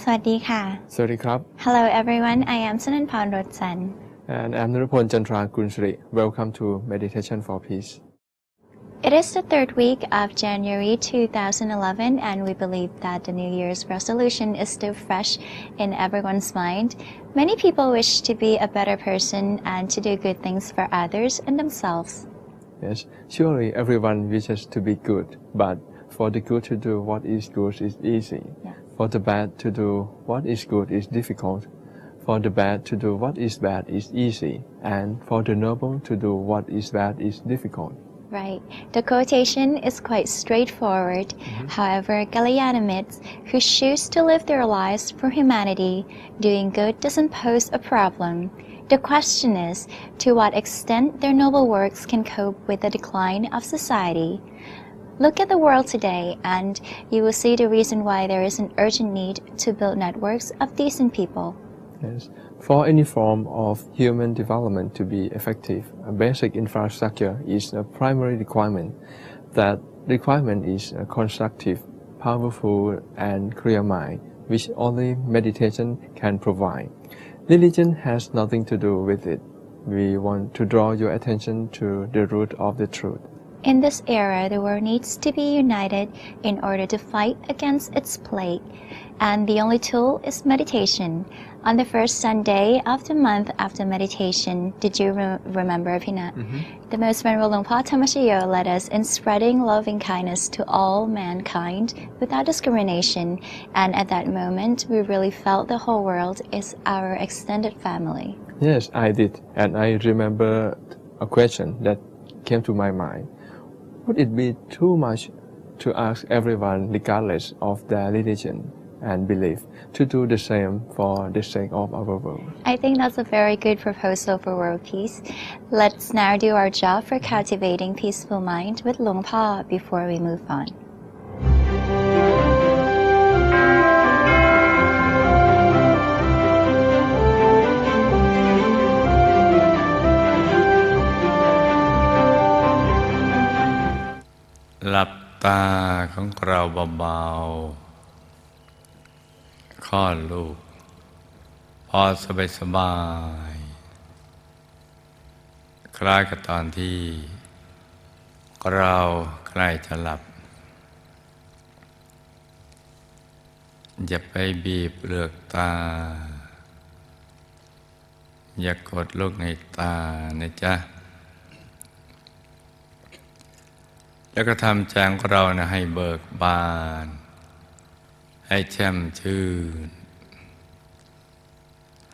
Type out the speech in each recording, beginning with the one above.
วัสดีค่ะ สวัสดีครับ Hello everyone, I am Sunanpan Rotsan. And I'm Nirupon Chandra Kunsri. Welcome to Meditation for Peace. It is the third week of January 2011 and we believe that the New Year's resolution is still fresh in everyone's mind. Many people wish to be a better person and to do good things for others and themselves. Yes, surely everyone wishes to be good, but for the good to do what is good is easy. Yeah. For the bad to do what is good is difficult. For the bad to do what is bad is easy. And for the noble to do what is bad is difficult. Right. The quotation is quite straightforward. However, Kalyana who choose to live their lives for humanity, doing good doesn't pose a problem. The question is, to what extent their noble works can cope with the decline of society. Look at the world today and you will see the reason why there is an urgent need to build networks of decent people. Yes. For any form of human development to be effective, a basic infrastructure is a primary requirement. That requirement is a constructive, powerful, and clear mind, which only meditation can provide. Religion has nothing to do with it. We want to draw your attention to the root of the truth. In this era, the world needs to be united in order to fight against its plague, and the only tool is meditation. On the first Sunday of the month after meditation, did you remember, Pinat? The Most Venerable Luang Por Tamashayo led us in spreading loving kindness to all mankind without discrimination, and at that moment, we really felt the whole world is our extended family. Yes, I did, and I remember a question that came to my mind. Would it be too much to ask everyone, regardless of their religion and belief, to do the same for the sake of our world? I think that's a very good proposal for world peace. Let's now do our job for cultivating peaceful mind with Luang Por before we move on.หลับตาของเราเบาๆคลอดลูกพอสบายคล้ายกับตอนที่เราใกล้จะหลับอย่าไปบีบเปลือกตาอย่ากดลูกในตานะจ๊ะแล้วก็ทำใจของเราให้เบิกบานให้แช่มชื่น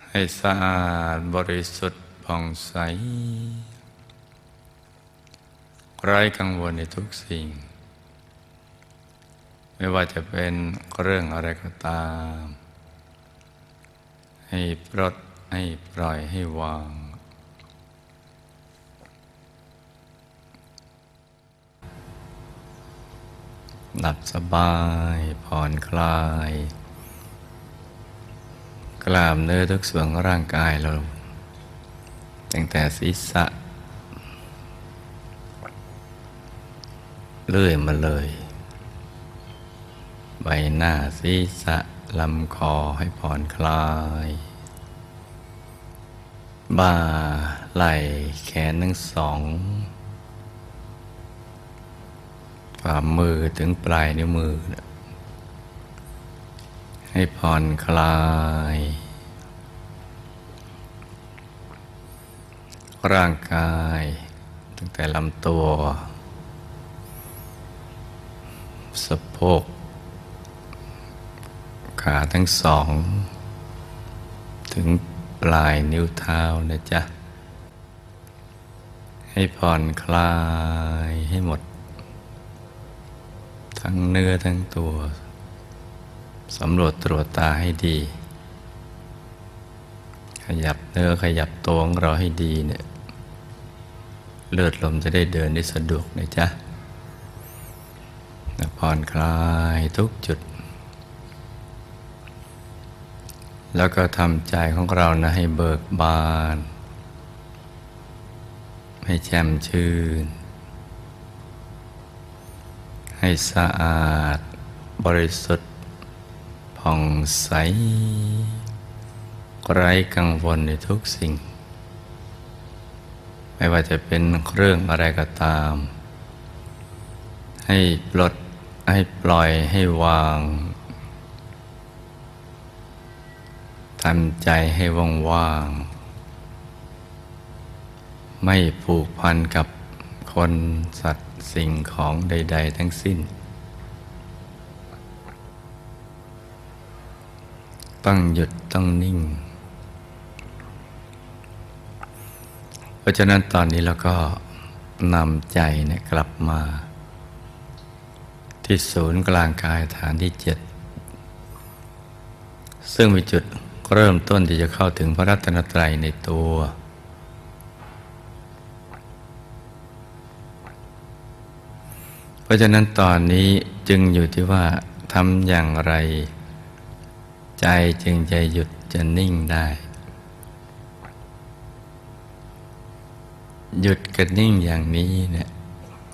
ให้สะอาดบริสุทธิ์ผ่องใสไร้กังวลในทุกสิ่งไม่ว่าจะเป็นเรื่องอะไรก็ตามให้ปลดให้ปล่อยให้วางหลับสบายผ่อนคลายกล้ามเนื้อทุกส่วนของร่างกายเราตั้งแต่ศีรษะเลื่อยมาเลยใบหน้าศีรษะลำคอให้ผ่อนคลายบ่าไหล่แขนทั้งสองฝ่ามือถึงปลายนิ้วมือให้ผ่อนคลายร่างกายตั้งแต่ลำตัวสะโพกขาทั้งสองถึงปลายนิ้วเท้านะจ๊ะให้ผ่อนคลายให้หมดทั้งเนื้อทั้งตัวสำรวจตรวจตาให้ดีขยับเนื้อขยับตัวของเราให้ดีเนี่ยเลือดลมจะได้เดินได้สะดวกนะจ๊ะผ่อนคลายทุกจุดแล้วก็ทำใจของเราให้เบิกบานให้แช่มชื่นให้สะอาดบริสุทธิ์ ผ่ ผ่องใสไร้กังวลในทุกสิ่งไม่ว่าจะเป็นเรื่องอะไรก็ตามให้ปลดให้ปล่อยให้วางทำใจให้ว่างๆไม่ผูกพันกับคนสัตว์สิ่งของใดๆทั้งสิ้นต้องหยุดต้องนิ่งเพราะฉะนั้นตอนนี้เราก็นำใจเนี่ยกลับมาที่ศูนย์กลางกายฐานที่7ซึ่งเป็นจุดเริ่มต้นที่จะเข้าถึงพระรัตนตรัยในตัวเพราะฉะนั้นตอนนี้จึงอยู่ที่ว่าทำอย่างไรใจจึงจะหยุดจะนิ่งได้หยุดกับนิ่งอย่างนี้เนี่ย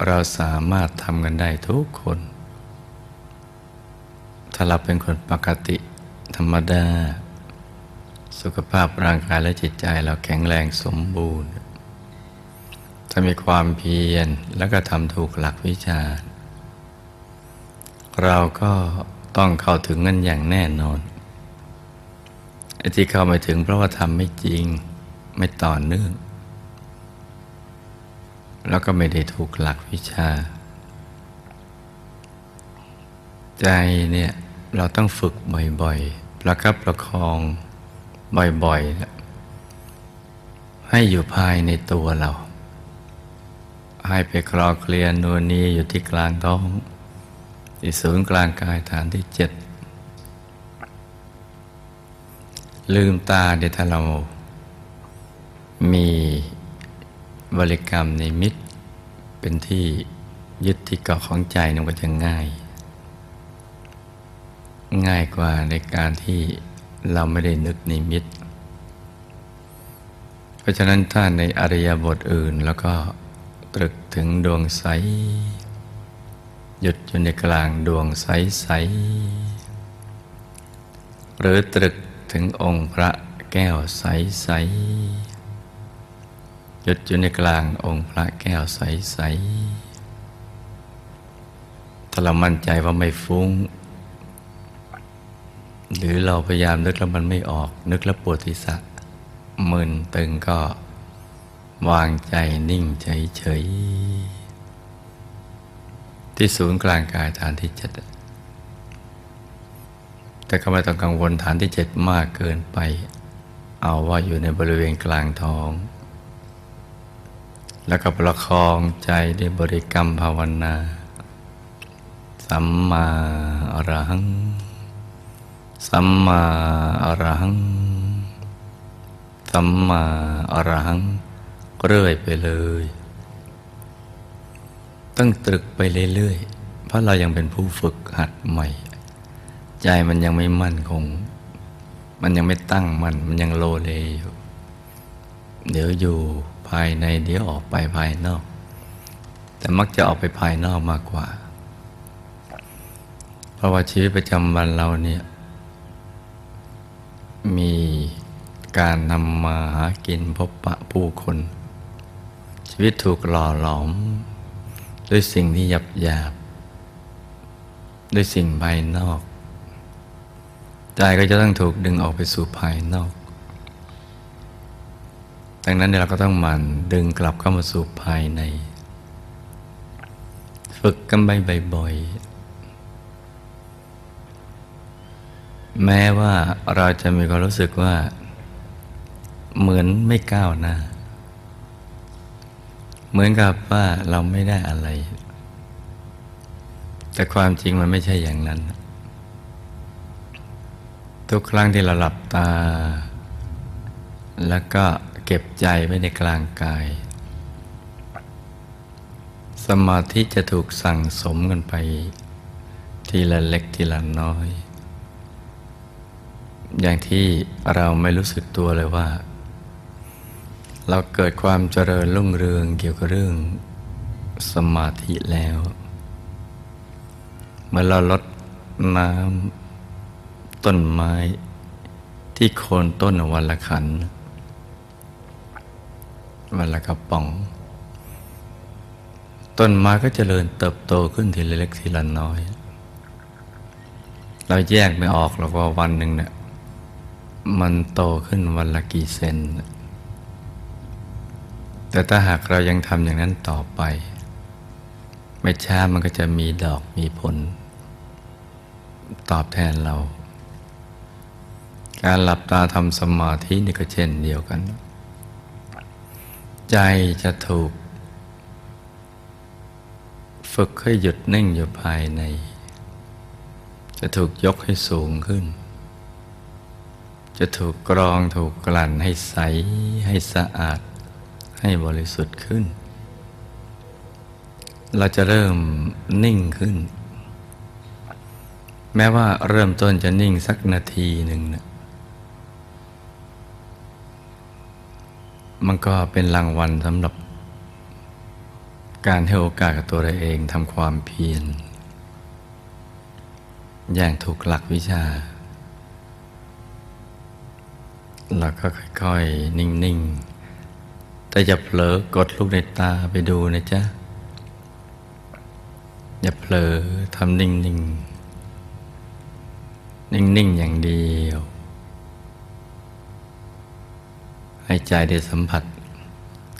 เราสามารถทำกันได้ทุกคนถ้าเราเป็นคนปกติธรรมดาสุขภาพร่างกายและจิตใจเราแข็งแรงสมบูรณ์ถ้ามีความเพียรแล้วก็ทำถูกหลักวิชาเราก็ต้องเข้าถึงกันอย่างแน่นอนไอ้ที่เข้าไม่ถึงเพราะว่าทำไม่จริงไม่ต่อเนื่องแล้วก็ไม่ได้ถูกหลักวิชาใจเนี่ยเราต้องฝึกบ่อยๆประคับประคองบ่อยๆให้อยู่ภายในตัวเราให้ไปคลอเคลียนัวนีอยู่ที่กลางท้องที่ศูนย์กลางกายฐานที่7ลืมตาเดี๋ยวถ้าเรามีบริกรรมนิมิตเป็นที่ยึดที่เกาะของใจมันก็จะง่ายกว่าในการที่เราไม่ได้นึกนิมิตเพราะฉะนั้นถ้าในอริยบทอื่นแล้วก็ตรึกถึงดวงใสหยุดอยู่ในกลางดวงใสๆหรือตรึกถึงองค์พระแก้วใสๆหยุดอยู่ในกลางองค์พระแก้วใสๆถ้าเรามั่นใจว่าไม่ฟุ้งหรือเราพยายามนึกแล้วมันไม่ออกนึกแล้วปวดศีรษะมึนตึงก็วางใจนิ่งเฉยๆที่ศูนย์กลางกายฐานที่7แต่ก็ไม่ต้องกังวลฐานที่7มากเกินไปเอาว่าอยู่ในบริเวณกลางท้องแล้วก็ประคองใจด้วยบริกรรมภาวนาสัมมาอรหังสัมมาอรหังสัมมาอรหังเรื่อยไปเลยต้องตรึกไปเรื่อยๆเพราะเรายังเป็นผู้ฝึกหัดใหม่ใจมันยังไม่มั่นคงมันยังไม่ตั้งมั่นมันยังโลเลอยู่เดี๋ยวอยู่ภายในเดี๋ยวออกไปภายนอกแต่มักจะออกไปภายนอกมากกว่าเพราะว่าชีวิตประจำวันเราเนี่ยมีการทำมาหากินพบปะผู้คนชีวิตถูกหล่อหลอมด้วยสิ่งที่หยาบด้วยสิ่งภายนอกใจก็จะต้องถูกดึงออกไปสู่ภายนอกดังนั้นเราก็ต้องหมั่นดึงกลับเข้ามาสู่ภายในฝึกกันบ่อยๆแม้ว่าเราจะมีความรู้สึกว่าเหมือนไม่ก้าวหน้าเหมือนกับว่าเราไม่ได้อะไรแต่ความจริงมันไม่ใช่อย่างนั้นทุกครั้งที่เราหลับตาแล้วก็เก็บใจไว้ในกลางกายสมาธิจะถูกสั่งสมกันไปทีละเล็กทีละน้อยอย่างที่เราไม่รู้สึกตัวเลยว่าเราเกิดความเจริญรุ่งเรืองเกี่ยวกับเรื่องสมาธิแล้วเมื่อเราลดน้ำ ต้นไม้ที่โคนต้นวันละขันวันละกระป๋องต้นไม้ก็เจริญเติบโตขึ้นทีละเล็กทีละน้อยเราแยกไม่ออกหรอกว่าวันหนึ่งเนี่ยมันโตขึ้นวันละกี่เซนแต่ถ้าหากเรายังทำอย่างนั้นต่อไปไม่ช้ามันก็จะมีดอกมีผลตอบแทนเราการหลับตาทำสมาธินี่ก็เช่นเดียวกันใจจะถูกฝึกให้หยุดนิ่งอยู่ภายในจะถูกยกให้สูงขึ้นจะถูกกรองถูกกลั่นให้ใสให้สะอาดให้บริสุทธิ์ขึ้นเราจะเริ่มนิ่งขึ้นแม้ว่าเริ่มต้นจะนิ่งสักนาทีหนึ่งนะมันก็เป็นรางวัลสำหรับการให้โอกาสกับตัวเราเองทำความเพียรอย่างถูกหลักวิชาเราก็ค่อยๆนิ่งๆแต่อย่าเผลอกดลูกในตาไปดูนะจ๊ะอย่าเผลอทำนิ่งๆนิ่งๆอย่างเดียวให้ใจได้สัมผัส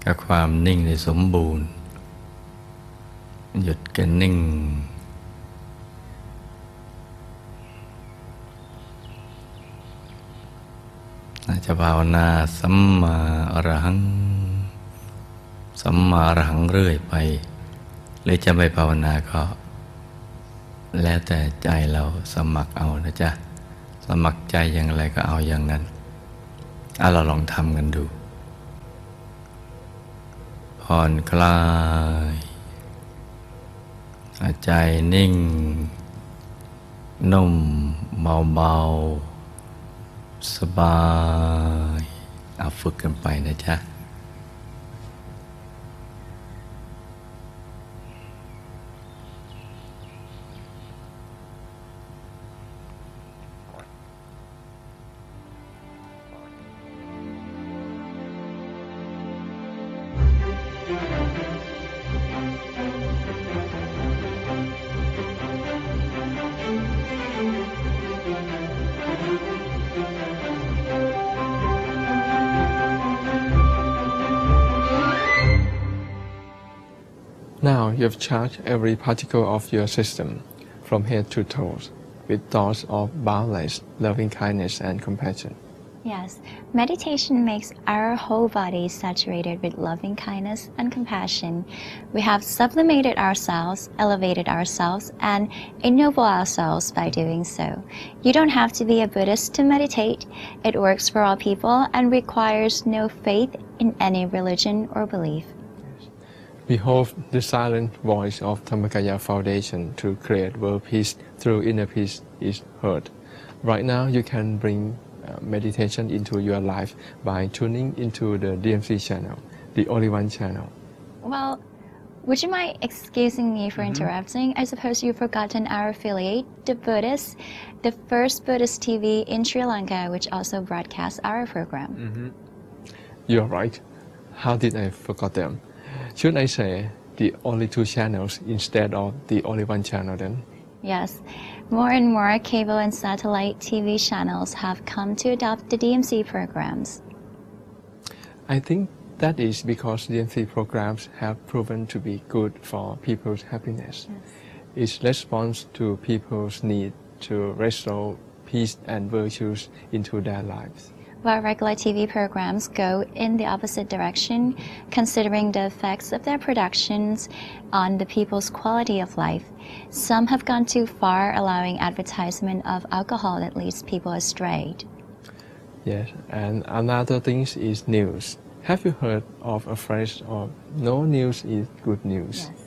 กับความนิ่งได้สมบูรณ์หยุดกันนิ่งอาจจะภาวนาสัมมาอรหังสัมมาอรหังเรื่อยไปหรือจะไม่ภาวนาก็แล้วแต่ใจเราสมัครเอานะจ๊ะสมัครใจอย่างไรก็เอาอย่างนั้นเราลองทำกันดูผ่อนคลายใจนิ่งนุ่มเบาๆสบายฝึกกันไปนะจ๊ะNow you have charged every particle of your system, from head to toes, with thoughts of boundless loving kindness and compassion. Yes, meditation makes our whole body saturated with loving kindness and compassion. We have sublimated ourselves, elevated ourselves, and ennobled ourselves by doing so. You don't have to be a Buddhist to meditate. It works for all people and requires no faith in any religion or belief. We hope the silent voice of Dhammakaya Foundation to create world peace through inner peace is heard. Right now, you can bring meditation into your life by tuning into the DMC channel, the only one channel. Well, would you mind excusing me for interrupting? I suppose you've forgotten our affiliate, The Buddhist, the first Buddhist TV in Sri Lanka, which also broadcasts our program. You're right. How did I forget them? Should I say the only two channels instead of the only one channel then? Yes, more and more cable and satellite TV channels have come to adopt the DMC programs. I think that is because DMC programs have proven to be good for people's happiness. Yes. Its response to people's need to restore peace and virtues into their lives. While regular TV programs go in the opposite direction, considering the effects of their productions on the people's quality of life, some have gone too far, allowing advertisement of alcohol that leads people astray. Yes, and another thing is news. Have you heard of a phrase of no news is good news? Yes.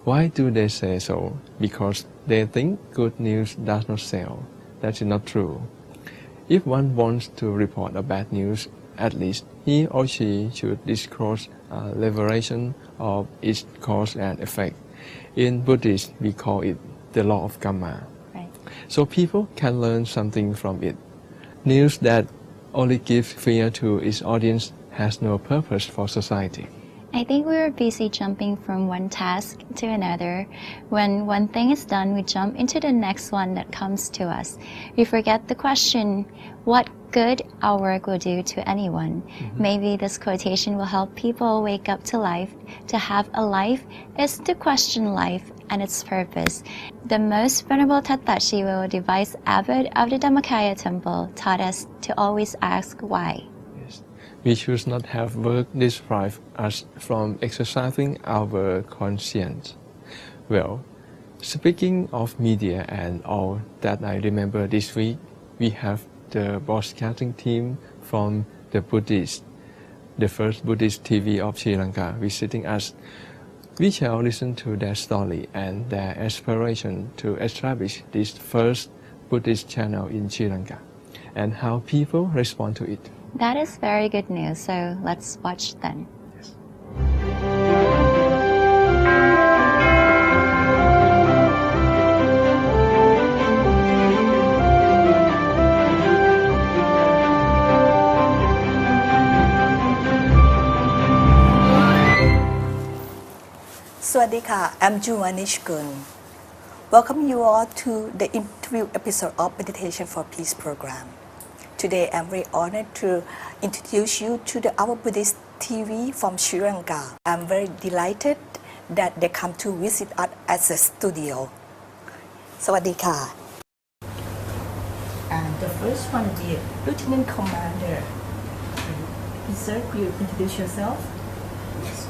Why do they say so? Because they think good news does not sell. That is not true. If one wants to report a bad news, at least he or she should disclose a liberation of its cause and effect. In Buddhism, we call it the law of karma. Right. so people can learn something from it. News that only gives fear to its audience has no purpose for society. I think we are busy jumping from one task to another. When one thing is done, we jump into the next one that comes to us. We forget the question, what good our work will do to anyone. Maybe this quotation will help people wake up to life. To have a life is to question life and its purpose. The most venerable Tatta Shiva, the vice abbot of the Dhammakaya temple, taught us to always ask why. We should not have work deprive us from exercising our conscience. Well, speaking of media and all that I remember this week, we have the broadcasting team from the first Buddhist TV of Sri Lanka visiting us. We shall listen to their story and their aspiration to establish this first Buddhist channel in Sri Lanka and how people respond to it. That is very good news, so let's watch then. Swadika, I'm Jumanish Gun. Welcome you all to the interview episode of Meditation for Peace program. Today, I'm very honored to introduce you to our Buddhist TV from Sri Lanka. I'm very delighted that they come to visit us at the studio. Sawadika. And the first one will be Lieutenant Commander. Sir, could you introduce yourself? Yes,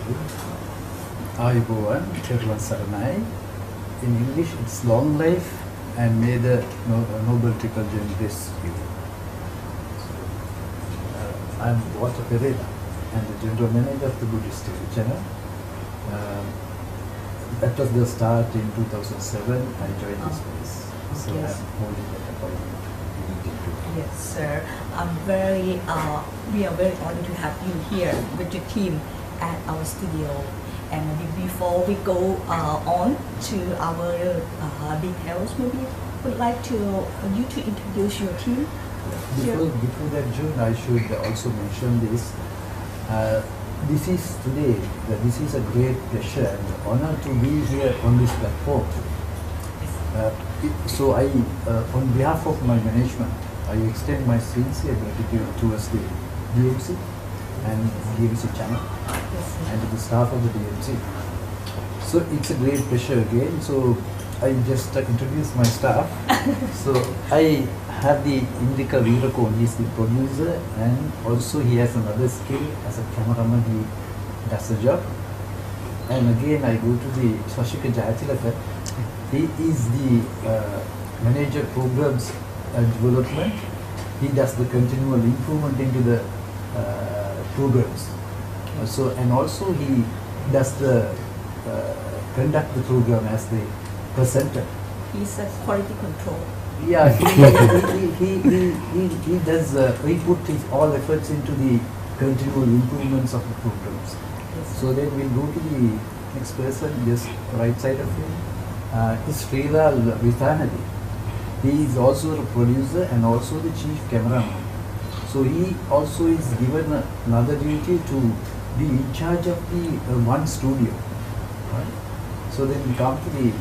Ayubowan, Terwan Saranai. In English, it's long life and may the noble trickle journey bless you. I'm Walter Pereira. I'm the General Manager of the Buddhist TV channel. That was the start in 2007. I joined this place. So yes. I'm holding that appointment. Yes, sir. We are very honored to have you here with your team at our studio. And maybe before we go on to our details, maybe would like you to introduce your team. Before that, June, I should also mention this. This is a great pleasure and honor to be here on this platform. So I, on behalf of my management, I extend my sincere gratitude towards the DMC and DMC channel and to the staff of the DMC. So it's a great pleasure again. So I just introduced my staff. So I have the Indika Veerakon, he is the producer and also he has another skill as a cameraman, he does the job. And again I go to the Sashika Jayatilaka, he is the manager programs and development. He does the continual improvement into the programs. So and also he does the conduct the program as the presenter. He's a quality control. Yeah, he does. He put his all efforts into the continual improvements of the programs. Yes. So then we'll go to the next person, just right side of him. Is Srilal Vithanadi. He is also a producer and also the chief cameraman. So he also is given another duty to be in charge of the one studio. Right? So then we come to the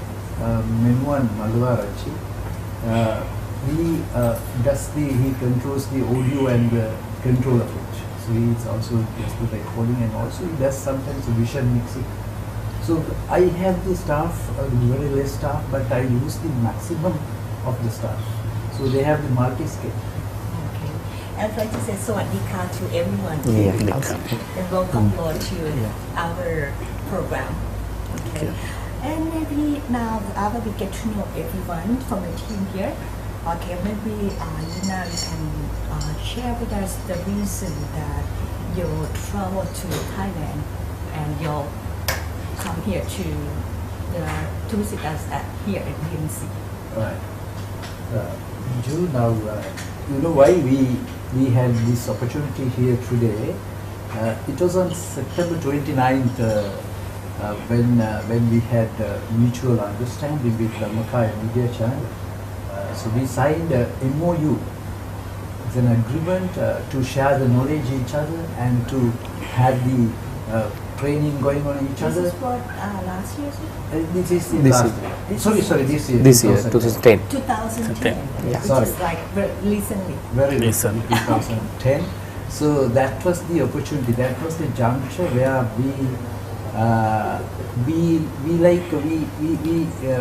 Menuan Malwarachi. He controls the audio and the control of it. So he is also does the recording and also he does sometimes vision mixing. So I have the staff, very less staff, but I use the maximum of the staff. So they have the multi-scale. Okay. I'd like to say Sawadika to everyone. And welcome you all to our program. Okay. And maybe now after we get to know everyone from the team here, okay, maybe now you can share with us the reason that you travel to Thailand and you come here to visit us here at DMC. Right. Ju, now you know why we had this opportunity here today. It was on September 29th when we had mutual understanding with Dhammakaya Media Channel. So we signed a MOU. It's an agreement to share the knowledge each other and to have the training going on each This other. is what last year, sir? This is the This last year. Sorry, this year. This year, 2010. 2010. Yeah. Which Sorry. is like recently. Very Recent. recent, 2010. So that was the opportunity. That was the juncture where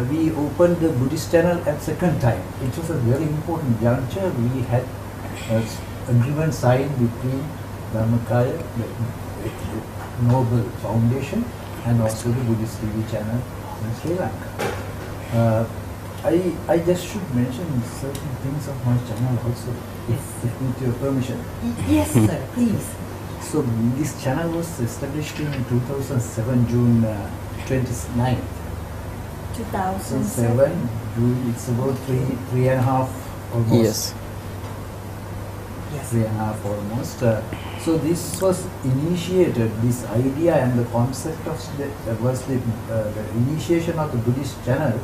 we opened the Buddhist channel at second time. It was a very important juncture. We had agreement signed between Dharmakaya, the Noble Foundation, and also the Buddhist TV channel in Sri Lanka. I just should mention certain things of my channel also, if with your permission. Yes, sir, please. So this channel was established in 2007, June 29th. 2007. June, it's about three and a half almost. Yes. Yes. 3.5 almost. So this was initiated, this idea and the concept of the initiation of the Buddhist channel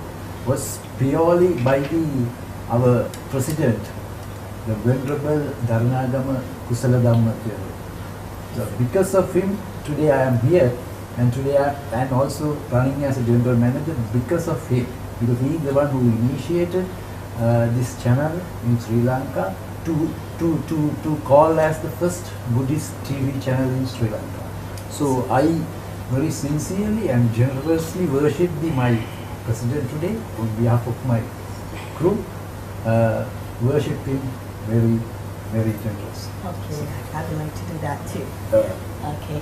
was purely by our president, the Venerable Dharanagama Kusaladhamma Theru. So because of him, today I am here, and today I am also running as a general manager because of him, because he is the one who initiated this channel in Sri Lanka to call as the first Buddhist TV channel in Sri Lanka. So I very sincerely and generously worship my president today on behalf of my crew. Worship him very, very generous. Okay, I would like to do that too. Okay.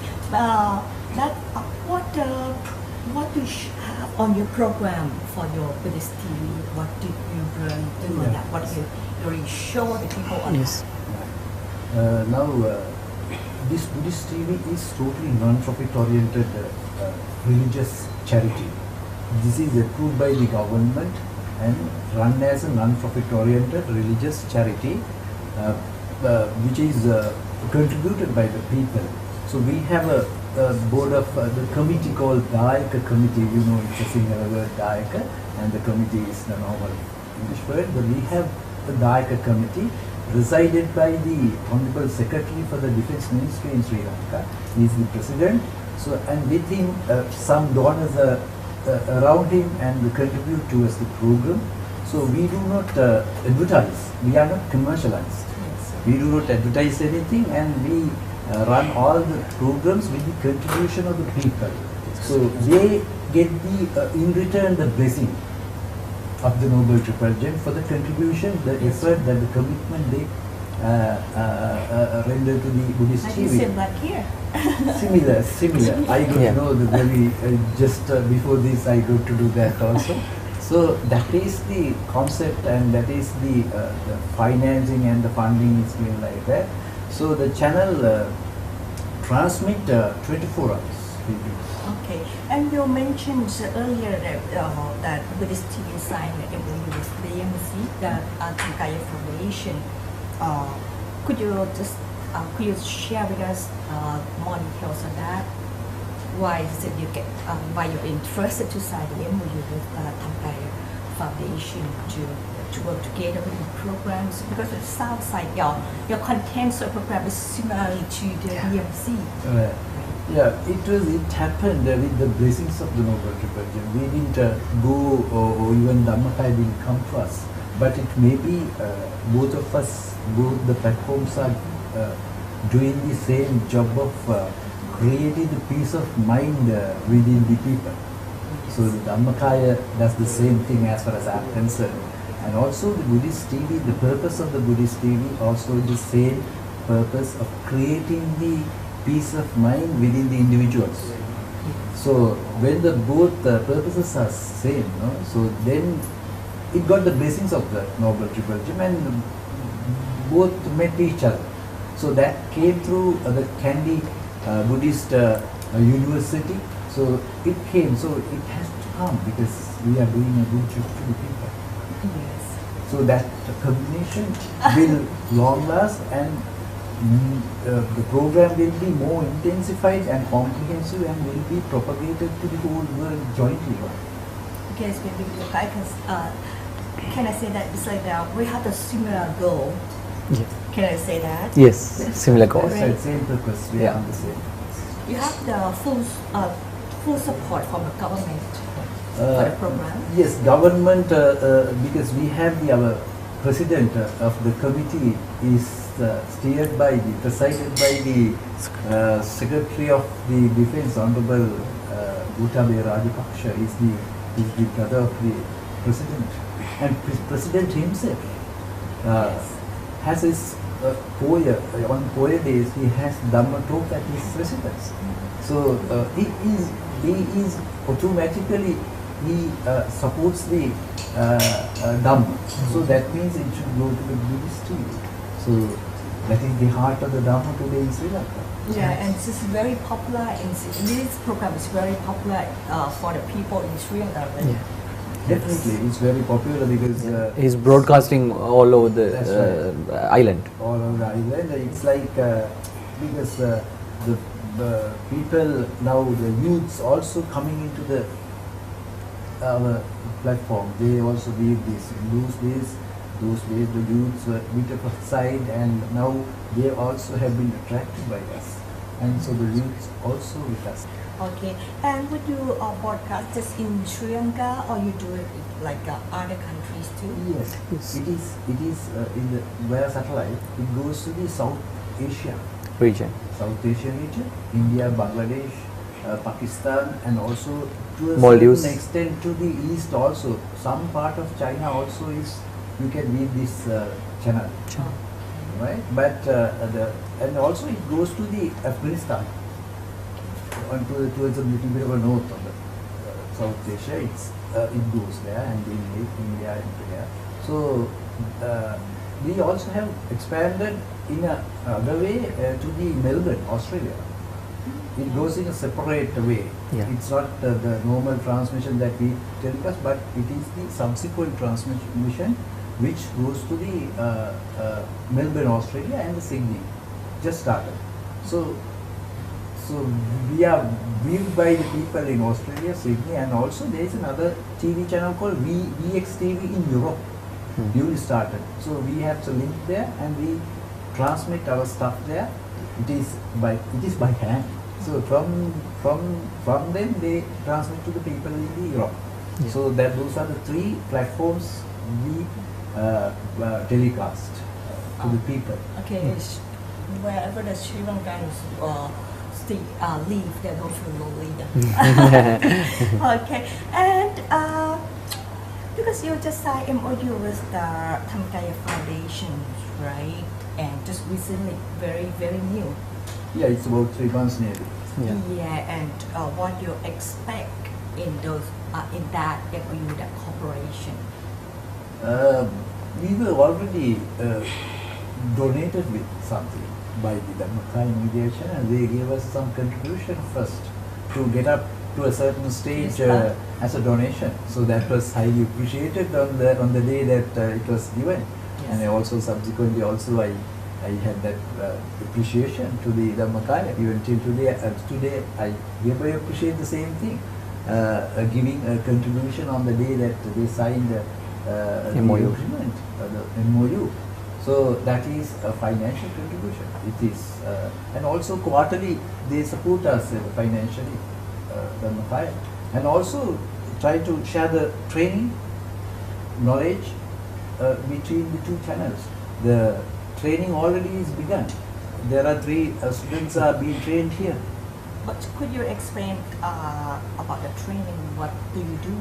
What do you have on your program for your Buddhist TV? What do you really do on that? What do you really show the people on Yes. Now, this Buddhist TV is totally non-profit oriented religious charity. This is approved by the government and run as a non-profit oriented religious charity, which is contributed by the people. So we have a board of the committee called Dayaka committee. You know, it's a singular word, Dayaka, and the committee is the normal English word. But we have the Dayaka committee, presided by the Honorable Secretary for the Defence Ministry in Sri Lanka. He is the president. So, and with him, some donors are around him and contribute towards the program. So we do not advertise. We are not commercialized. We do not advertise anything, and we run all the programs with the contribution of the people. So they get in return the blessing of the Noble Triple Gem for the contribution, the effort, that the commitment they render to the Buddhist Like you TV. said, like here. Similar. I got to know the very, just before this I got to do that also. So that is the concept, and that is the financing and the funding is going like that. So the channel transmit 24 hours. Okay, and you mentioned earlier that Buddhist TV signed an MOU with the AMC, the Dhammakaya Foundation. Could you share with us more details on that? Why is it why you're interested to sign the MOU with Dhammakaya Foundation to work together with the programs? Because it sounds like your contents of program is similar to the DMC. Yeah, it happened with the blessings of the Noble Triple Gem. We didn't go, or even Dhammakaya didn't come to us. But it may be both of us, both the platforms are doing the same job of creating the peace of mind within the people. So the Dhammakaya does the same thing as far as I'm concerned. And also the Buddhist TV, the purpose of the Buddhist TV also the same purpose of creating the peace of mind within the individuals. So when the both purposes are same, no? So then it got the blessings of the Noble Triple Gem, and both met each other. So that came through the Kandy Buddhist University. So it came, so it has to come because we are doing a good job to the people. Yes. So that combination will long last, and the program will be more intensified and comprehensive and will be propagated to the whole world jointly. Because maybe I can can I say that it's like we have a similar goal? Yes. Can I say that? Yes, similar goals. Right. Same purpose. We Yeah. are on the same. You have the full support from the government for the program. Yes, government, because we have our president of the committee is presided by the Secretary of the Defense, Honorable Gotabaya Rajapaksa is the brother of the president. And president himself has his on Poya days he has Dhamma talk at his residence. So he is automatically he supports the Dhamma. So that means it should go to the Buddhist too. So that is the heart of the Dhamma today in Sri Lanka. Yeah, and this is very popular. This program is very popular for the people in Sri Lanka. Right? Yeah. Definitely, it's very popular because He's broadcasting all over That's the island. all over the island. It's like because the people now, the youths also coming into the platform. They also read this. In those days the youths were a bit outside, and now they also have been attracted by us, and so the youths also with us. Okay, and would you broadcast this in Sri Lanka, or you do it like other countries too? Yes, it is in the via satellite. It goes to the South Asia. Region. South Asian region, India, Bangladesh, Pakistan, and also to a Maldives. certain extent to the east also. Some part of China also is, you can read this channel, right? But and also it goes to the Afghanistan, and towards a little bit of a north of the South Asia. It goes there, and in India and there. So we also have expanded in another way to the Melbourne, Australia. It goes in a separate way. Yeah. It's not the normal transmission that we telecast, but it is the subsequent transmission which goes to the Melbourne, Australia, and the Sydney. Just started. So we are viewed by the people in Australia, Sydney, and also there is another TV channel called VXTV in Europe. Newly started. So we have to link there, and we transmit our stuff there. It is by hand. So from them they transmit to the people in the Europe. Yeah. So those are the three platforms we telecast to the people. Okay, wherever the Sri Lankans live, they don't feel lonely. Okay, and because you just signed MOU with the Thamkaya Foundation, right? And just recently, very, very new. Yeah, it's about 3 months nearly. Yeah, and what you expect in those in that MOU, that cooperation? We were already donated with something by the Dhammakaya Mediation, and they gave us some contribution first to get up to a certain stage as a donation. So that was highly appreciated on the day that it was given. Yes. And also subsequently also I had that appreciation to the Dhammakaya. Even till today I hereby appreciate the same thing, giving a contribution on the day that they signed the MOU. agreement, the MOU. So that is a financial contribution. It is, and also quarterly they support us financially, Dhammakaya, and also try to share the training knowledge between the two channels. The training already is begun. There are 3 students are being trained here. But could you explain about the training? What do you do?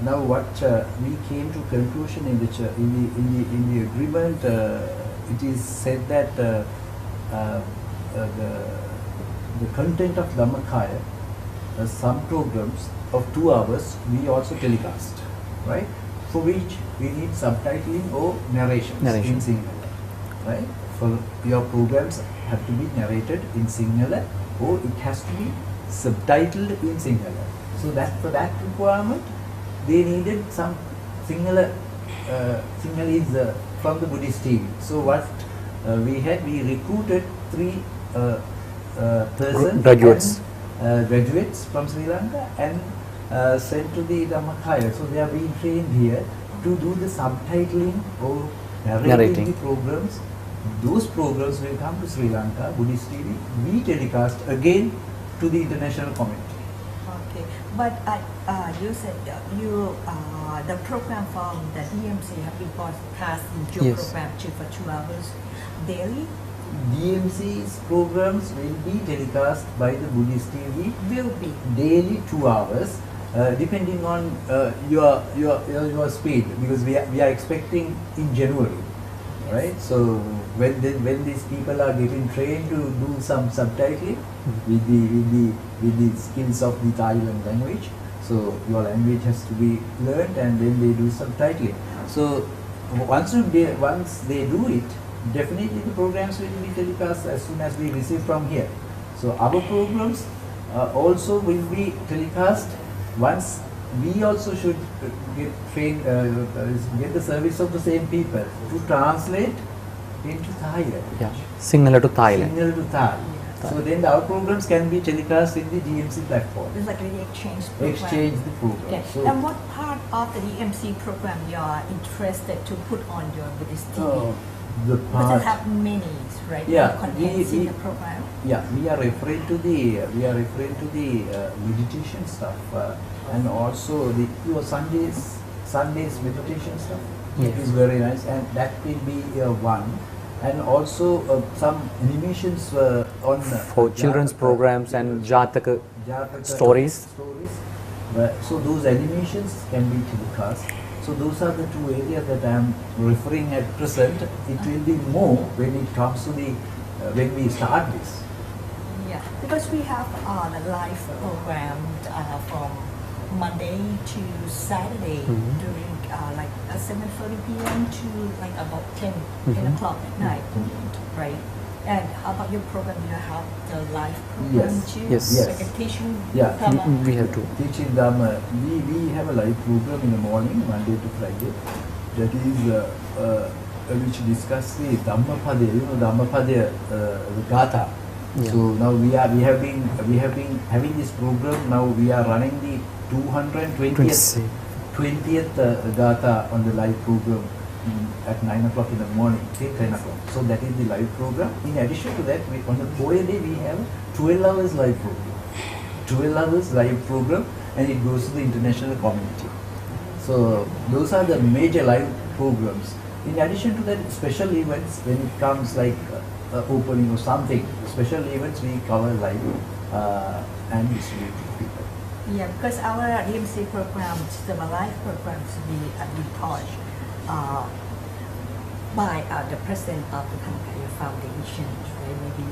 Now, what we came to conclusion in the agreement, it is said that the content of Dhammakaya, some programs of 2 hours we also telecast, right? For which we need subtitling or narrations in Sinhala, right? For your programs have to be narrated in Sinhala, or it has to be subtitled in Sinhala. So that for that requirement, they needed some Sinhala. Sinhala is from the Buddhist TV. So what we recruited 3 persons, Graduates. graduates from Sri Lanka, and sent to the Dhammakaya. So they are being trained here, to do the subtitling or narrating Narrating. the programs. Those programs will come to Sri Lanka, Buddhist TV, we telecast again to the international community. Okay, but you said the program from the DMC have been broadcast in your Yes. program for 2 hours daily. DMC's programs will be telecast by the Buddhist TV Will be. daily 2 hours, depending on your speed, because we are expecting in January, right? So when these people are getting trained to do some subtitling with the skills of the Thailand language, so your language has to be learned and then they do subtitling. So once they do it, definitely the programs will be telecast as soon as we receive from here. So our programs also will be telecast once we also should get trained, get the service of the same people to translate into Thai language. Yeah. Similar to Thailand. Similar to Thai. So then our programs can be telecast in the DMC platform. It's like the exchange program. Exchange the program. Okay. So, And what part of the DMC program you are interested to put on your Buddhist TV? the Because part, you have many, right? Yeah, Contents in we- the program. yeah, we are referring to the meditation stuff and also your Sundays meditation stuff. Yes. Is very nice, and that will be one. And also some animations on For children's programs and Jataka stories. So those animations can be telecast. So those are the two areas that I am referring at present. It will be more when it comes to the when we start this. Yeah, because we have the live program from Monday to Saturday during like 7:30 p.m. to like about 10 o'clock at night, right? And how about your program? Do you have the live program Yes. too? Yes. So can teach you Yeah. Dhamma? We have to. Teaching Dhamma, we have a live program in the morning, Monday to Friday. That is which discuss the Dhammapada, Dhammapada, the Gatha. Yeah. So now we have been having this program. Now we are running the 20th Gatha on the live program at 9 o'clock in the morning till 10 o'clock. So that is the live program. In addition to that, on the Poya day we have 12 hours live program. 12 hours live program, and it goes to the international community. So those are the major live programs. In addition to that, special events, when it comes like opening or something, special events we cover live and distribute to people. Yeah, because our DMC programs, the live programs, we taught by the president of the Kankaya Foundation, right? Maybe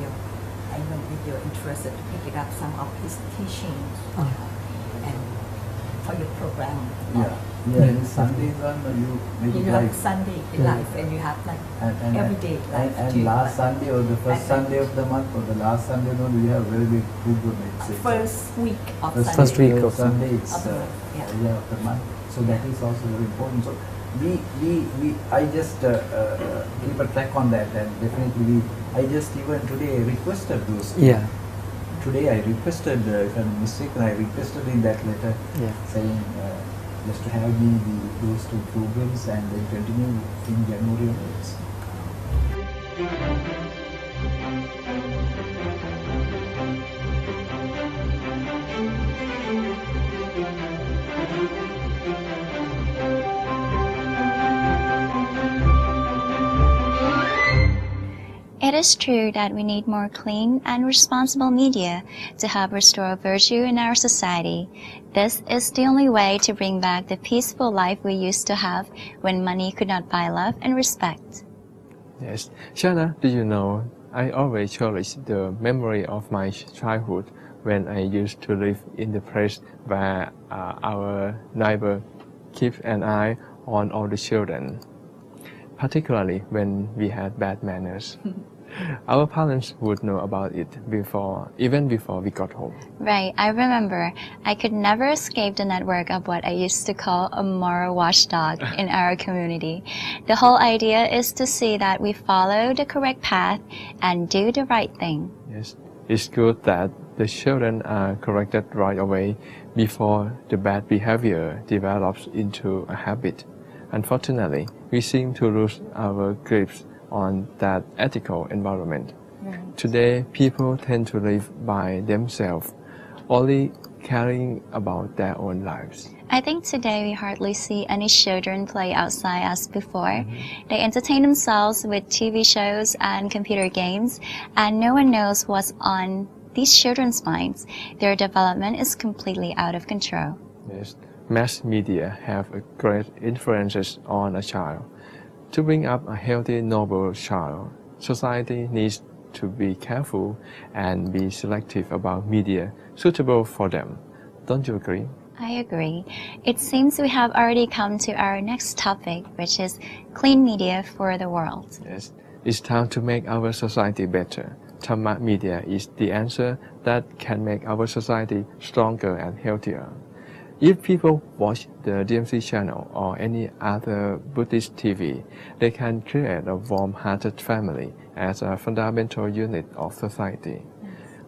even if you're interested to pick it up some of his teachings and for your program. Yeah. Sundays one you make You it have live. Sunday live and you have like every day live and too. last Sunday or the first And- Sunday of the month or the last Sunday, no, we have very big program. First week of First First Sunday. week of Sunday, it's Of the month, yeah. of the month. So that is also very important. So I just keep a track on that, and definitely I just even today requested those. Yeah. Today I requested, if I'm mistaken, I requested in that letter Yeah. saying just to have me those two programs and then continue in January onwards. It is true that we need more clean and responsible media to help restore virtue in our society. This is the only way to bring back the peaceful life we used to have when money could not buy love and respect. Yes. Shana, do you know, I always cherish the memory of my childhood when I used to live in the place where our neighbor keeps an eye on all the children, particularly when we had bad manners. Our parents would know about it even before we got home. Right, I remember I could never escape the network of what I used to call a moral watchdog in our community. The whole idea is to see that we follow the correct path and do the right thing. Yes, it's good that the children are corrected right away before the bad behavior develops into a habit. Unfortunately, we seem to lose our grips on that ethical environment. Today, people tend to live by themselves, only caring about their own lives. I think today we hardly see any children play outside as before. They entertain themselves with TV shows and computer games, and no one knows what's on these children's minds. Their development is completely out of control. Yes. Mass media have a great influence on a child. To bring up a healthy, noble child, society needs to be careful and be selective about media suitable for them. Don't you agree? I agree. It seems we have already come to our next topic, which is clean media for the world. Yes. It's time to make our society better. Dhamma media is the answer that can make our society stronger and healthier. If people watch the DMC channel or any other Buddhist TV, they can create a warm-hearted family as a fundamental unit of society.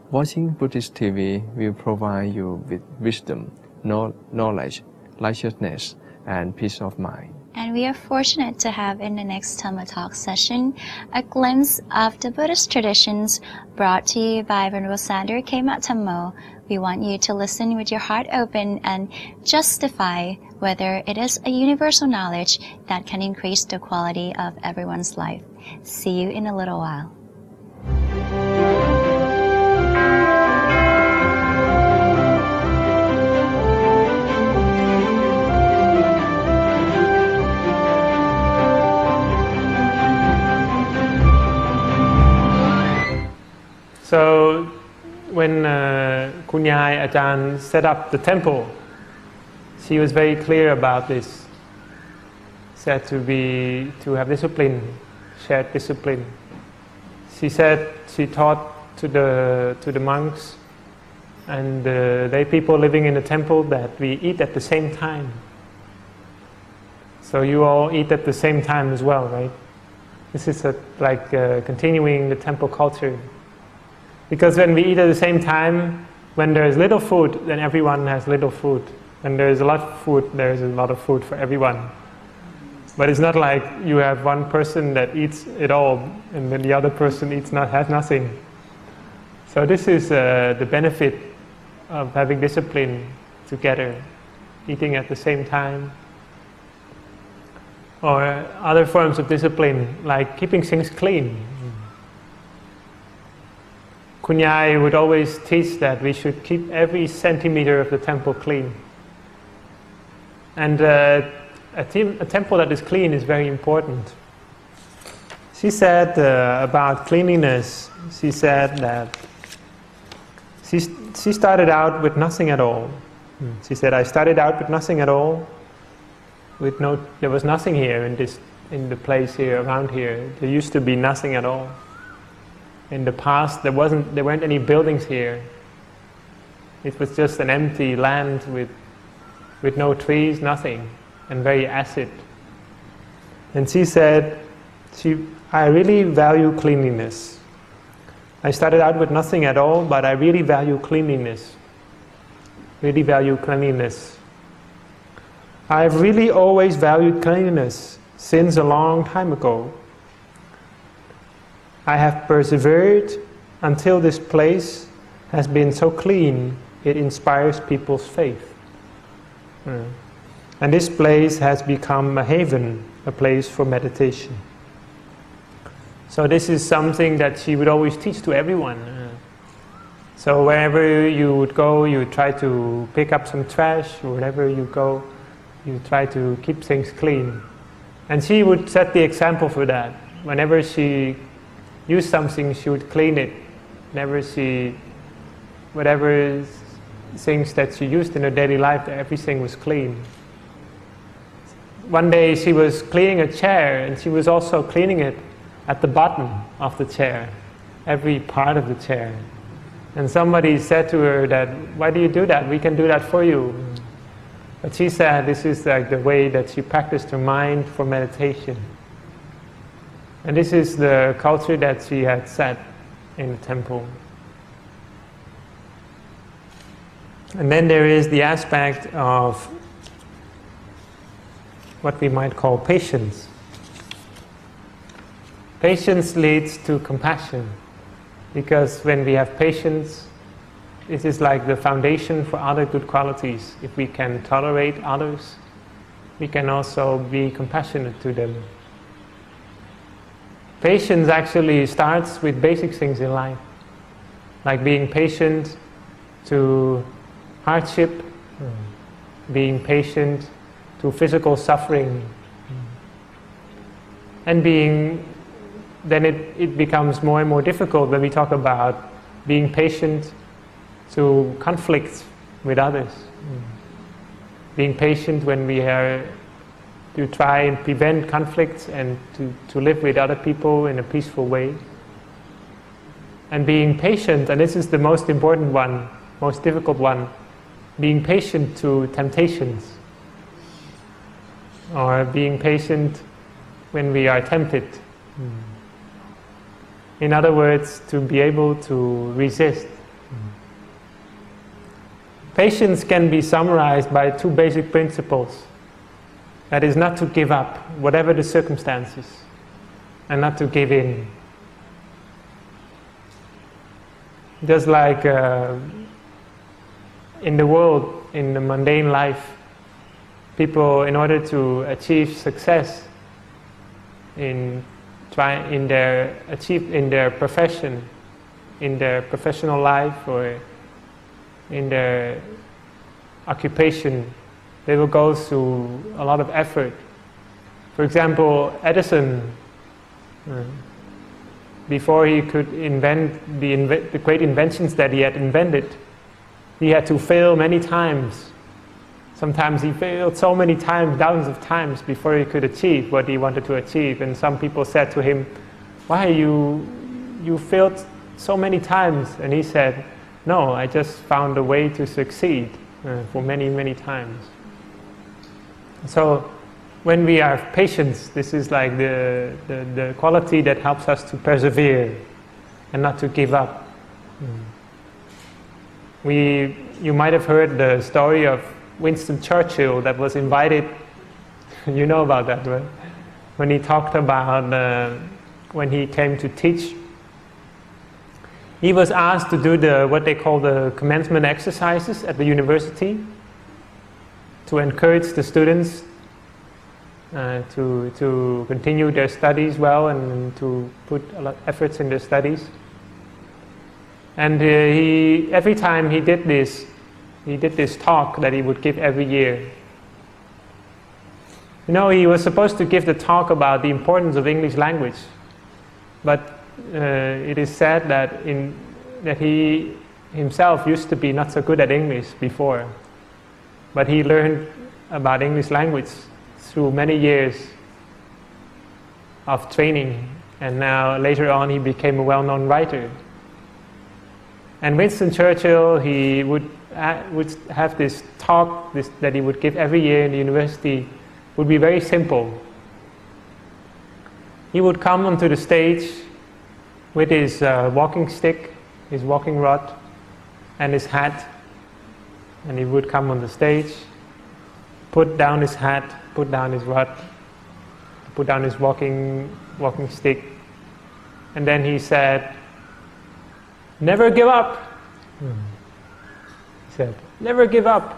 Watching Buddhist TV will provide you with wisdom, knowledge, righteousness, and peace of mind. And we are fortunate to have in the next Dhamma Talk session a glimpse of the Buddhist traditions brought to you by Venerable Sander Kemat Thammo. We want you to listen with your heart open and justify whether it is a universal knowledge that can increase the quality of everyone's life. See you in a little while. So when Kunyai Ajahn set up the temple, she was very clear about this. Said to have discipline, shared discipline. She said she taught to the monks and the lay people living in the temple that we eat at the same time. So you all eat at the same time as well, right? This is continuing the temple culture. Because when we eat at the same time, when there is little food, then everyone has little food. When there is a lot of food, there is a lot of food for everyone. But it's not like you have one person that eats it all, and then the other person has nothing. So this is the benefit of having discipline together, eating at the same time. Or other forms of discipline, like keeping things clean. Kunyai would always teach that we should keep every centimeter of the temple clean. And a temple that is clean is very important. She said about cleanliness, she said that she started out with nothing at all. She said, I started out with nothing at all. There was nothing here in the place here, around here. There used to be nothing at all. In the past, there weren't any buildings here. It was just an empty land with no trees, nothing, and very acid. And she said, I really value cleanliness. I started out with nothing at all, but I really value cleanliness. Really value cleanliness. I've really always valued cleanliness since a long time ago. I have persevered until this place has been so clean, it inspires people's faith. And this place has become a haven, a place for meditation. So this is something that she would always teach to everyone. So wherever you would go, you would try to pick up some trash, or wherever you go, you try to keep things clean. And she would set the example for that. Whenever she used something, she would clean it. Whatever things that she used in her daily life, everything was clean. One day she was cleaning a chair, and she was also cleaning it at the bottom of the chair, every part of the chair. And somebody said to her that, why do you do that? We can do that for you. But she said this is like the way that she practiced her mind for meditation. And this is the culture that she had set in the temple. And then there is the aspect of what we might call patience. Patience leads to compassion, because when we have patience, it is like the foundation for other good qualities. If we can tolerate others, we can also be compassionate to them. Patience actually starts with basic things in life, like being patient to hardship, being patient to physical suffering, and then it becomes more and more difficult when we talk about being patient to conflicts with others. Being patient when we are to try and prevent conflicts and to live with other people in a peaceful way. And being patient, and this is the most important one, most difficult one, being patient to temptations, or being patient when we are tempted. In other words, to be able to resist. Patience can be summarized by two basic principles. That is, not to give up, whatever the circumstances, and not to give in. Just like in the world, in the mundane life, people, in order to achieve success in their profession, in their professional life, or in their occupation, they will go through a lot of effort. For example, Edison, before he could invent the great inventions that he had invented, he had to fail many times. Sometimes he failed so many times, thousands of times, before he could achieve what he wanted to achieve. And some people said to him, "Why you failed so many times?" And he said, "No, I just found a way to succeed for many, many times." So when we have patience, this is like the quality that helps us to persevere and not to give up. You might have heard the story of Winston Churchill that was invited. You know about that, right? When he talked about when he came to teach, he was asked to do what they call the commencement exercises at the university, to encourage the students to continue their studies well and to put a lot of efforts in their studies. And every time he did this talk that he would give every year. You know, he was supposed to give the talk about the importance of English language, but it is said that he himself used to be not so good at English before, but he learned about English language through many years of training, and now later on he became a well-known writer. And Winston Churchill, he would have this talk that he would give every year in the university, would be very simple. He would come onto the stage with his walking stick, his walking rod, and his hat, and he would come on the stage, put down his hat, put down his rod, put down his walking stick, and then he said, "Never give up." He said, "Never give up."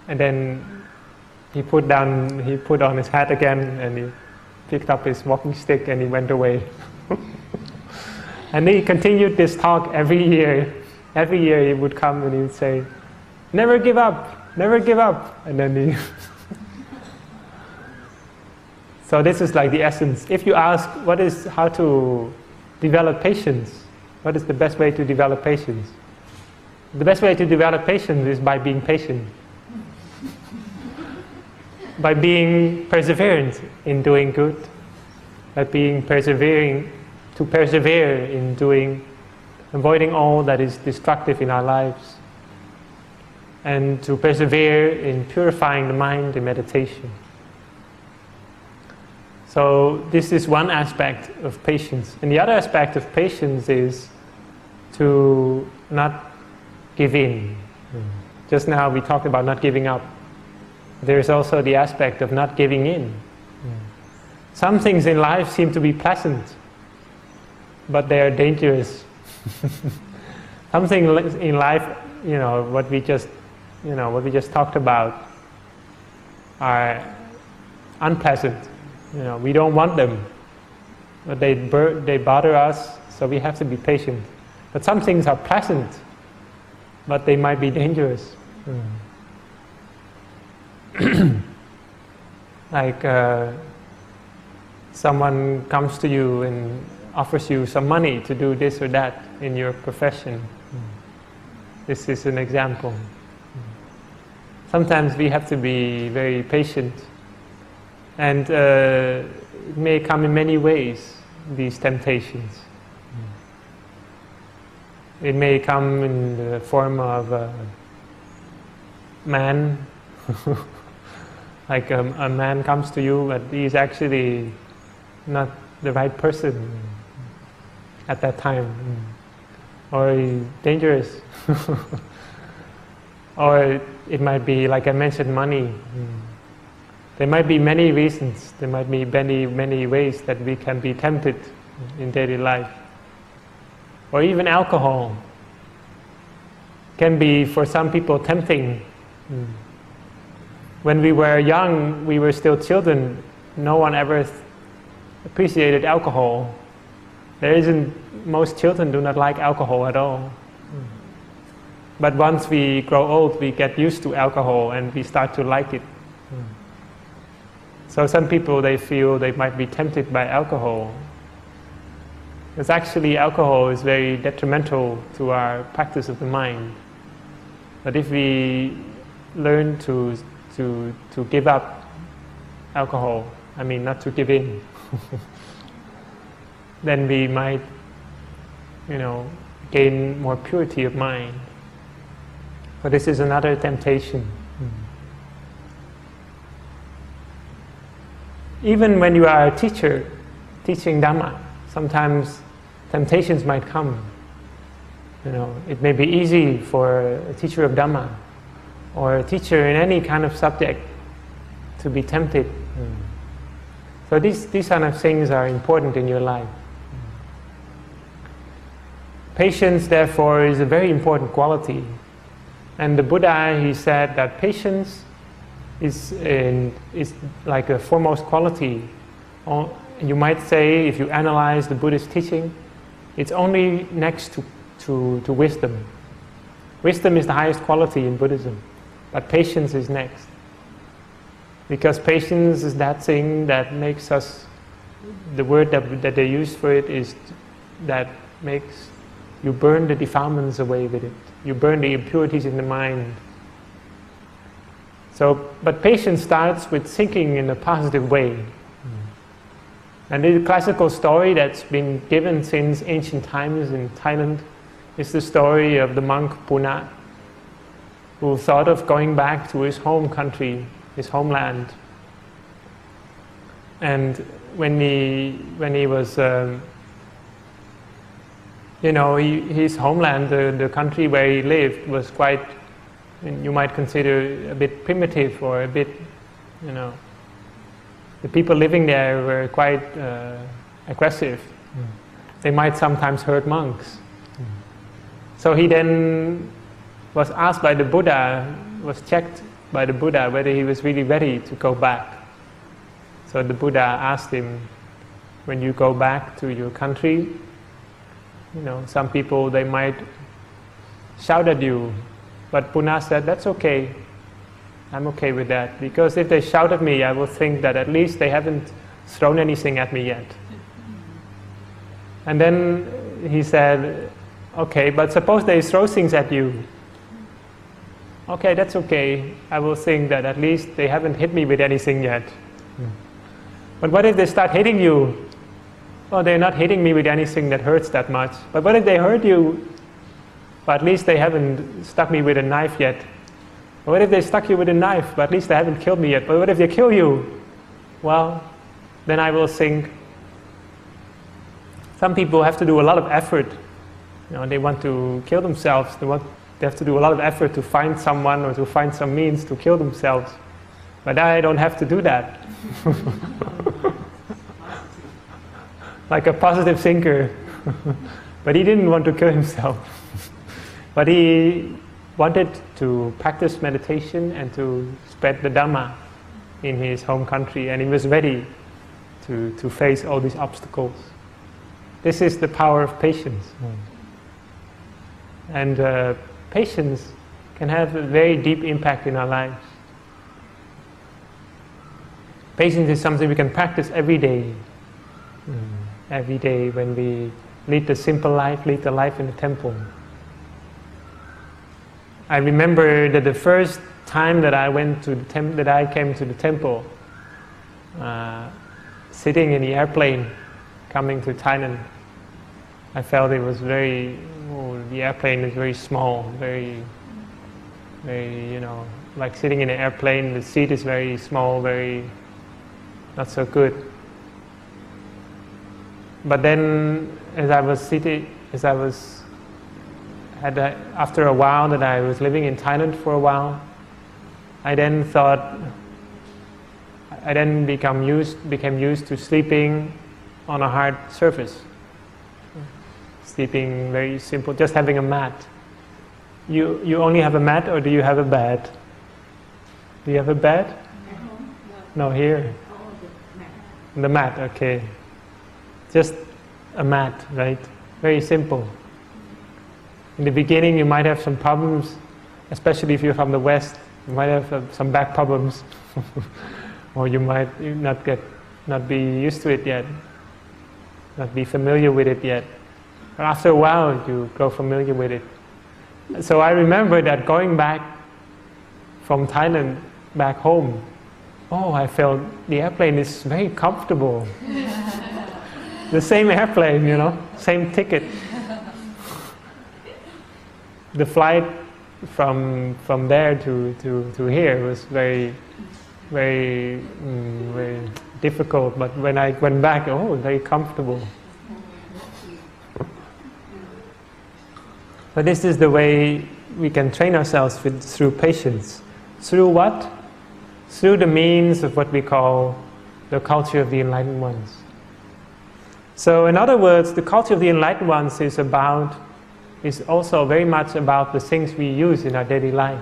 And then he put on his hat again, and he picked up his walking stick and he went away. And he continued this talk every year. Every year he would come and he would say, "Never give up, never give up." And then he So this is like the essence. If you ask how to develop patience, what is the best way to develop patience? The best way to develop patience is by being patient. By being perseverant in doing good. By being persevere in avoiding all that is destructive in our lives. And to persevere in purifying the mind in meditation. So this is one aspect of patience. And the other aspect of patience is to not give in, Just now we talked about not giving up. There's also the aspect of not giving in. Some things in life seem to be pleasant, but they are dangerous. Something in life, what we just talked about, are unpleasant. We don't want them, but they bother us, so we have to be patient. But some things are pleasant, but they might be dangerous. Like someone comes to you and offers you some money to do this or that in your profession. This is an example. Sometimes we have to be very patient, and it may come in many ways, these temptations. It may come in the form of a man, like a man comes to you, but he's actually not the right person at that time, or he's dangerous. Or it might be, like I mentioned, money. There might be many reasons, there might be many ways that we can be tempted in daily life. Or even alcohol can be, for some people, tempting. When we were young, we were still children, no one ever appreciated alcohol. Most children do not like alcohol at all. But once we grow old, we get used to alcohol and we start to like it. So some people, they feel they might be tempted by alcohol. Because actually alcohol is very detrimental to our practice of the mind. But if we learn to give up alcohol, not to give in, then we might, gain more purity of mind. But this is another temptation. Even when you are a teacher, teaching Dhamma, sometimes temptations might come. It may be easy for a teacher of Dhamma or a teacher in any kind of subject to be tempted. So these kind of things are important in your life. Patience, therefore, is a very important quality. And the Buddha, he said that patience is like a foremost quality. You might say, if you analyze the Buddhist teaching, it's only next to wisdom. Wisdom is the highest quality in Buddhism, but patience is next. Because patience is that thing that makes us, the word that they use for it is that makes you burn the defilements away with it. You burn the impurities in the mind. But patience starts with thinking in a positive way. And the classical story that's been given since ancient times in Thailand is the story of the monk Puna, who thought of going back to his home country, his homeland. And when he was, his homeland, the country where he lived, was quite, you might consider a bit primitive, or a bit, the people living there were quite aggressive. They might sometimes hurt monks. So he then was asked by the Buddha, was checked by the Buddha whether he was really ready to go back. So the Buddha asked him, when you go back to your country, some people, they might shout at you, but Puna said, that's okay. I'm okay with that, because if they shout at me, I will think that at least they haven't thrown anything at me yet. And then he said, okay, but suppose they throw things at you. Okay, that's okay. I will think that at least they haven't hit me with anything yet. But what if they start hitting you? Well, they're not hitting me with anything that hurts that much. But what if they hurt you? But at least they haven't stuck me with a knife yet. But what if they stuck you with a knife, but at least they haven't killed me yet? But what if they kill you? Well, then I will think, some people have to do a lot of effort. They want to kill themselves, they want They have to do a lot of effort to find someone or to find some means to kill themselves. But I don't have to do that. Like a positive thinker. But he didn't want to kill himself. But he wanted to practice meditation and to spread the Dhamma in his home country, and he was ready to face all these obstacles. This is the power of patience. And patience can have a very deep impact in our lives. Patience is something we can practice every day. Every day when we lead the simple life, lead the life in the temple. I remember that the first time that I went to the that I came to the temple, sitting in the airplane coming to Thailand, I felt it was the airplane is very small, very, like sitting in an airplane, the seat is very small, very not so good. But then, after a while that I was living in Thailand for a while, I then became used to sleeping on a hard surface. Sleeping very simple, just having a mat. You only have a mat, or do you have a bed? Do you have a bed? No, here. The mat, okay. Just a mat, right? Very simple. In the beginning you might have some problems, especially if you're from the West. You might have some back problems. Or you might not be used to it yet, not be familiar with it yet. But after a while you grow familiar with it. So I remember that going back from Thailand back home, I felt the airplane is very comfortable. The same airplane, same ticket. The flight from there to here was very, very, very difficult. But when I went back, very comfortable. But this is the way we can train ourselves through patience. Through what? Through the means of what we call the culture of the enlightened ones. So in other words, the culture of the enlightened ones is also very much about the things we use in our daily life.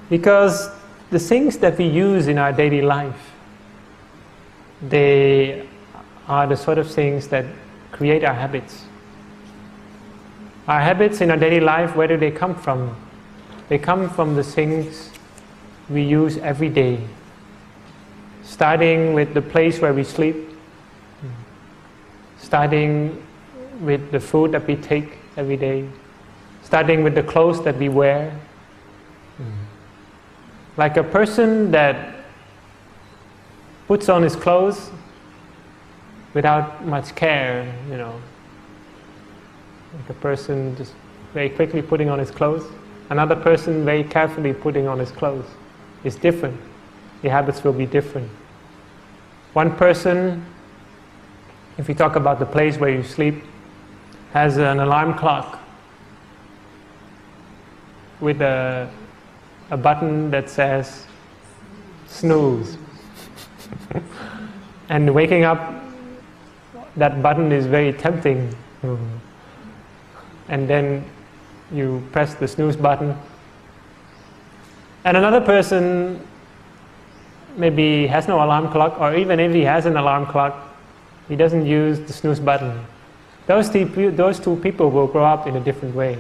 Because the things that we use in our daily life, they are the sort of things that create our habits. Our habits in our daily life, where do they come from? They come from the things we use every day. Starting with the place where we sleep, starting with the food that we take every day, starting with the clothes that we wear. Like a person that puts on his clothes without much care, like a person just very quickly putting on his clothes, another person very carefully putting on his clothes. It's different. The habits will be different. One person, if we talk about the place where you sleep, has an alarm clock with a button that says snooze. And waking up, that button is very tempting. And then you press the snooze button. And another person maybe has no alarm clock, or even if he has an alarm clock, he doesn't use the snooze button. Those two people will grow up in a different way,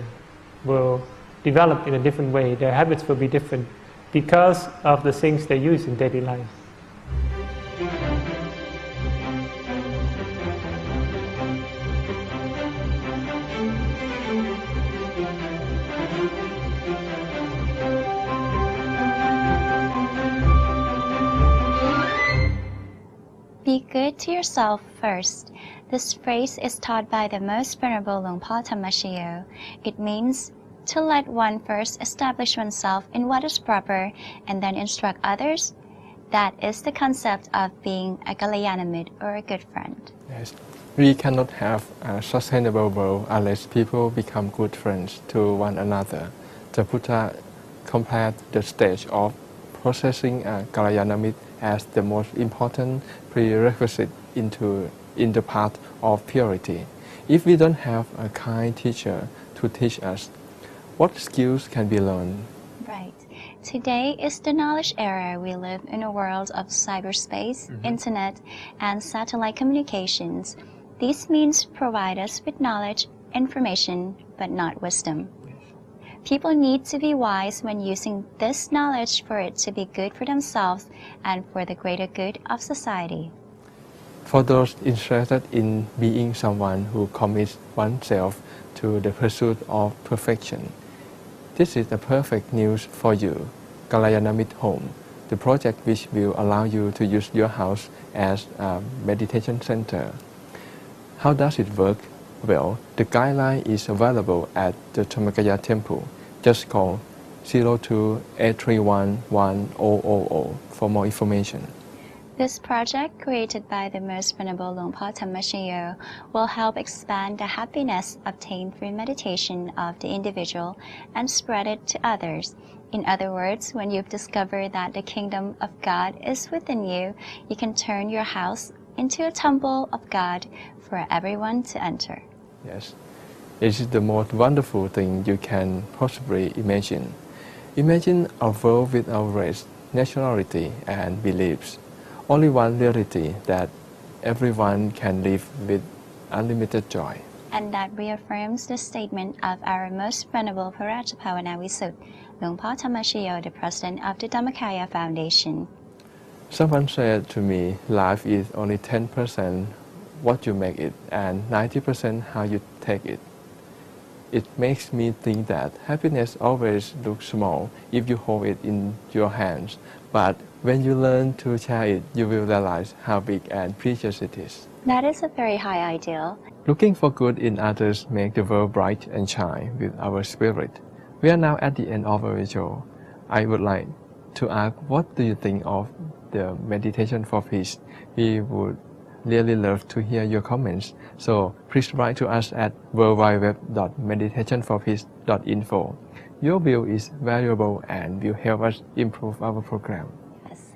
will develop in a different way. Their habits will be different because of the things they use in daily life. Be good to yourself first. This phrase is taught by the most venerable Luang Por Thammashayo. It means to let one first establish oneself in what is proper and then instruct others. That is the concept of being a Kalyana Mitta or a good friend. Yes. We cannot have a sustainable world unless people become good friends to one another. The Buddha compared the stage of possessing a Kalyana as the most important prerequisite in the path of purity. If we don't have a kind teacher to teach us, what skills can be learned? Right. Today is the knowledge era. We live in a world of cyberspace, internet, and satellite communications. These means provide us with knowledge, information, but not wisdom. People need to be wise when using this knowledge for it to be good for themselves and for the greater good of society. For those interested in being someone who commits oneself to the pursuit of perfection, this is the perfect news for you. Kalyana Home, the project which will allow you to use your house as a meditation center. How does it work? Well, the guideline is available at the Dhammakaya Temple. Just call 02-831-1000 for more information. This project, created by the most venerable Luang Por Thammashayo, will help expand the happiness obtained through meditation of the individual and spread it to others. In other words, when you've discovered that the kingdom of God is within you, you can turn your house into a temple of God for everyone to enter. Yes, it is the most wonderful thing you can possibly imagine. Imagine a world without race, nationality, and beliefs. Only one reality, that everyone can live with unlimited joy. And that reaffirms the statement of our most venerable Parajapavana Visut, Luang Por Thammashayo, the president of the Dhammakaya Foundation. Someone said to me, life is only 10% what you make it and 90% how you take it. It makes me think that happiness always looks small if you hold it in your hands, but when you learn to share it, you will realize how big and precious it is. That is a very high ideal. Looking for good in others makes the world bright and shine with our spirit. We are now at the end of our show. I would like to ask, what do you think of the meditation for peace? We would really love to hear your comments. So please write to us at www.meditationforpeace.info. Your view is valuable and will help us improve our program. Yes.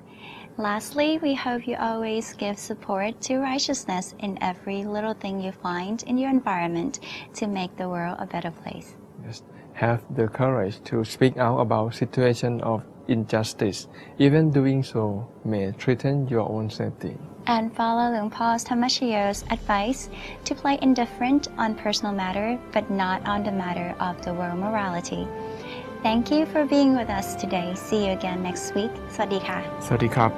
Lastly, we hope you always give support to righteousness in every little thing you find in your environment to make the world a better place. Yes. Have the courage to speak out about situations of injustice. Even doing so may threaten your own safety. And follow Luang Por Thammashayo's advice to play indifferent on personal matter, but not on the matter of the world morality. Thank you for being with us today. See you again next week. สวัสดีค่ะ สวัสดีครับ